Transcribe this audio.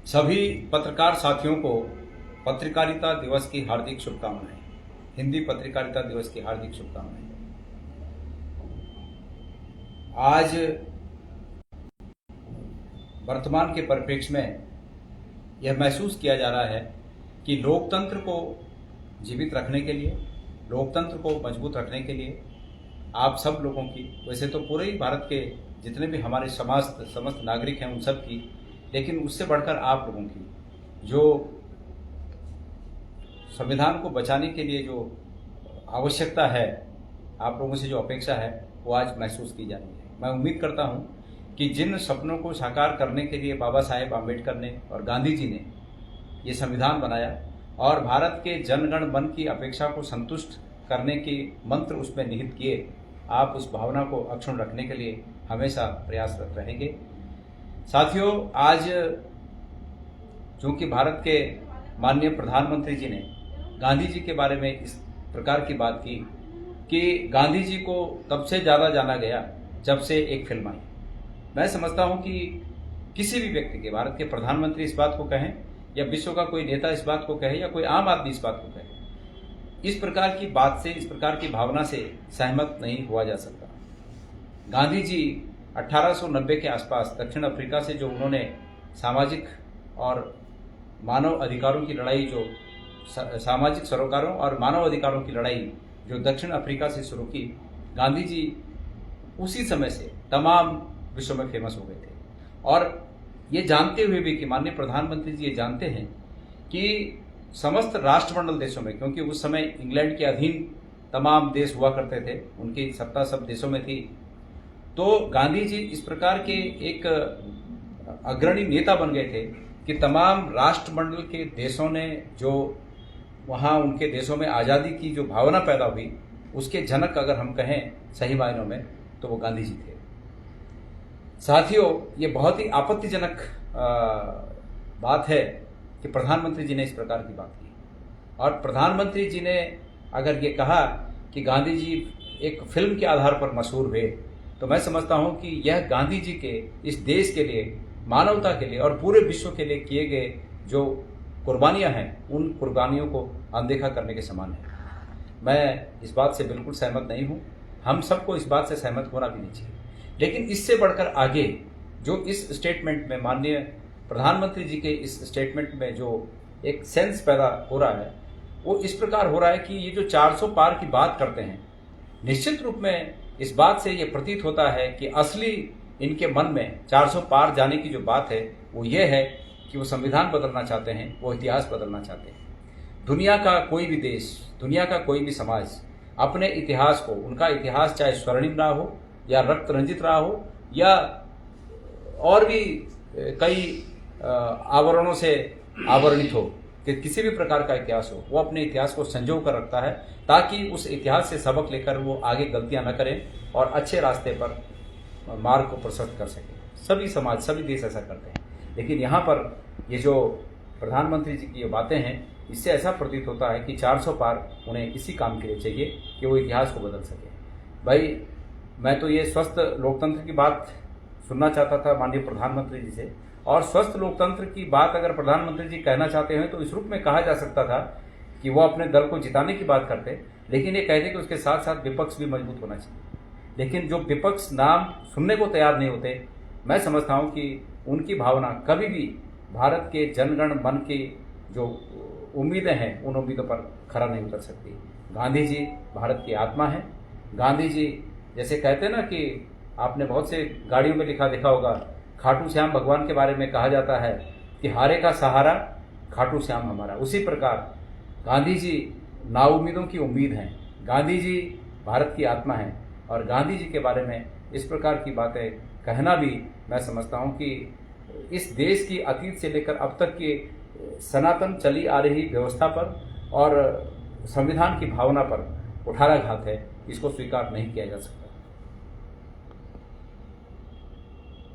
सभी पत्रकार साथियों को पत्रकारिता दिवस की हार्दिक शुभकामनाएं। हिंदी पत्रकारिता दिवस की हार्दिक शुभकामनाएं। आज वर्तमान के परिप्रेक्ष्य में यह महसूस किया जा रहा है कि लोकतंत्र को जीवित रखने के लिए, लोकतंत्र को मजबूत रखने के लिए आप सब लोगों की, वैसे तो पूरे ही भारत के जितने भी हमारे समस्त नागरिक हैं उन सब की, लेकिन उससे बढ़कर आप लोगों की जो संविधान को बचाने के लिए जो आवश्यकता है, आप लोगों से जो अपेक्षा है, वो आज महसूस की जा रही है। मैं उम्मीद करता हूं कि जिन सपनों को साकार करने के लिए बाबा साहेब आम्बेडकर ने और गांधी जी ने ये संविधान बनाया और भारत के जनगण मन की अपेक्षा को संतुष्ट करने के मंत्र उसमें निहित किए, आप उस भावना को अक्षुण्ण रखने के लिए हमेशा प्रयासरत रहेंगे। साथियों, आज चूंकि भारत के माननीय प्रधानमंत्री जी ने गांधी जी के बारे में इस प्रकार की बात की कि गांधी जी को तब से ज़्यादा जाना गया जब से एक फिल्म आई। मैं समझता हूं कि किसी भी व्यक्ति के, भारत के प्रधानमंत्री इस बात को कहें या विश्व का कोई नेता इस बात को कहे या कोई आम आदमी इस बात को कहे, इस प्रकार की बात से, इस प्रकार की भावना से सहमत नहीं हुआ जा सकता। गांधी जी 1890 के आसपास दक्षिण अफ्रीका से जो उन्होंने सामाजिक और मानव अधिकारों की लड़ाई, जो सामाजिक सरोकारों और मानव अधिकारों की लड़ाई जो दक्षिण अफ्रीका से शुरू की, गांधी जी उसी समय से तमाम विश्व में फेमस हो गए थे। और ये जानते हुए भी कि माननीय प्रधानमंत्री जी ये जानते हैं कि समस्त राष्ट्रमंडल देशों में, क्योंकि उस समय इंग्लैंड के अधीन तमाम देश हुआ करते थे, उनकी सत्ता सब देशों में थी, तो गांधी जी इस प्रकार के एक अग्रणी नेता बन गए थे कि तमाम राष्ट्रमंडल के देशों ने जो वहाँ उनके देशों में आज़ादी की जो भावना पैदा हुई, उसके जनक अगर हम कहें सही मायनों में, तो वो गांधी जी थे। साथियों, ये बहुत ही आपत्तिजनक बात है कि प्रधानमंत्री जी ने इस प्रकार की बात की, और प्रधानमंत्री जी ने अगर ये कहा कि गांधी जी एक फिल्म के आधार पर मशहूर हुए, तो मैं समझता हूं कि यह गांधी जी के इस देश के लिए, मानवता के लिए और पूरे विश्व के लिए किए गए जो कुर्बानियां हैं, उन कुर्बानियों को अनदेखा करने के समान है। मैं इस बात से बिल्कुल सहमत नहीं हूं, हम सबको इस बात से सहमत होना भी नहीं चाहिए। लेकिन इससे बढ़कर आगे जो इस स्टेटमेंट में, माननीय प्रधानमंत्री जी के इस स्टेटमेंट में जो एक सेंस पैदा हो रहा है, वो इस प्रकार हो रहा है कि ये जो 400 पार की बात करते हैं, निश्चित रूप में इस बात से ये प्रतीत होता है कि असली इनके मन में 400 पार जाने की जो बात है वो ये है कि वो संविधान बदलना चाहते हैं, वो इतिहास बदलना चाहते हैं। दुनिया का कोई भी देश, दुनिया का कोई भी समाज अपने इतिहास को, उनका इतिहास चाहे स्वर्णिम रहा हो या रक्त रंजित रहा हो या और भी कई आवरणों से आवरणित हो, कि किसी भी प्रकार का इतिहास हो, वो अपने इतिहास को संजो कर रखता है ताकि उस इतिहास से सबक लेकर वो आगे गलतियां न करें और अच्छे रास्ते पर मार्ग को प्रशस्त कर सके। सभी समाज, सभी देश ऐसा करते हैं, लेकिन यहाँ पर ये जो प्रधानमंत्री जी की ये बातें हैं, इससे ऐसा प्रतीत होता है कि 400 पार उन्हें इसी काम के लिए चाहिए कि वो इतिहास को बदल सके। भाई, मैं तो ये स्वस्थ लोकतंत्र की बात सुनना चाहता था माननीय प्रधानमंत्री जी से, और स्वस्थ लोकतंत्र की बात अगर प्रधानमंत्री जी कहना चाहते हैं तो इस रूप में कहा जा सकता था कि वो अपने दल को जिताने की बात करते, लेकिन ये कहते कि उसके साथ साथ विपक्ष भी मजबूत होना चाहिए। लेकिन जो विपक्ष नाम सुनने को तैयार नहीं होते, मैं समझता हूँ कि उनकी भावना कभी भी भारत के जनगण मन की जो उम्मीदें हैं, उन उम्मीदों पर खरा नहीं उतर सकती। गांधी जी भारत की आत्मा है। गांधी जी जैसे कहते हैं ना कि आपने बहुत से गाड़ियों में लिखा देखा होगा, खाटू श्याम भगवान के बारे में कहा जाता है कि हारे का सहारा खाटू श्याम हमारा। उसी प्रकार गांधी जी नाउम्मीदों की उम्मीद हैं। गांधी जी भारत की आत्मा है, और गांधी जी के बारे में इस प्रकार की बातें कहना भी मैं समझता हूं कि इस देश की अतीत से लेकर अब तक की सनातन चली आ रही व्यवस्था पर और संविधान की भावना पर कुठाराघात है। इसको स्वीकार नहीं किया जा सकता।